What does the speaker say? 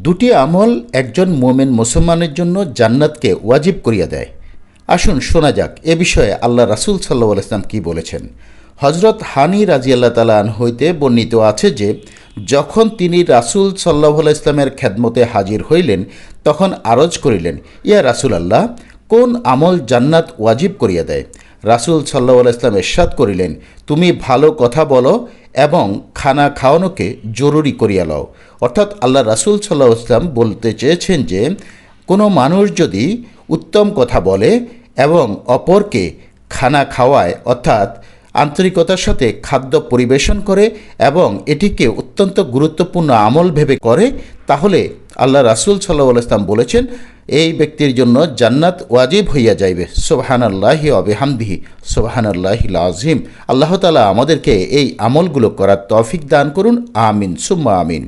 দুটি আমল একজন মোমেন মুসলমানের জন্য জান্নাতকে ওয়াজিব করিয়া দেয়। আসুন শোনা যাক এ বিষয়ে আল্লাহ রাসূল সাল্লাল্লাহু আলাইহি ওয়াসাল্লাম কী বলেছেন। হজরত হানি রাদিয়াল্লাহু তাআলা আনহু হইতে বর্ণিত আছে যে, যখন তিনি রাসূল সাল্লাল্লাহু আলাইহি ওয়াসাল্লামের খেদমতে হাজির হইলেন, তখন আরজ করিলেন, ইয়া রাসূলাল্লাহ, কোন আমল জান্নাত ওয়াজিব করিয়া দেয়? রাসূল সাল্লাল্লাহু আলাইহি ওয়াসাল্লাম ইরশাদ করিলেন, তুমি ভালো কথা বলো এবং খানা খাওয়ানোকে জরুরি করিয়া লও। অর্থাৎ আল্লাহ রাসূল সাল্লাল্লাহু আলাইহি ওয়াসাল্লাম বলতে চেয়েছেন যে, কোনো মানুষ যদি উত্তম কথা বলে এবং অপরকে খানা খাওয়ায়, অর্থাৎ আন্তরিকতার সাথে খাদ্য পরিবেশন করে এবং এটিকে অত্যন্ত গুরুত্বপূর্ণ আমল ভেবে করে, তাহলে আল্লাহ রাসূল সাল্লাল্লাহু আলাইহি ওয়াসাল্লাম বলেছেন এই ব্যক্তির জন্য জান্নাত ওয়াজিব হইয়া যাইবে। সুবহানাল্লাহি ওয়া বিহামদিহি সুবহানাল্লাহিল আযীম। আল্লাহ তাআলা আমাদেরকে এই আমলগুলো করার তৌফিক দান করুন। আমিন সুম্মা আমিন।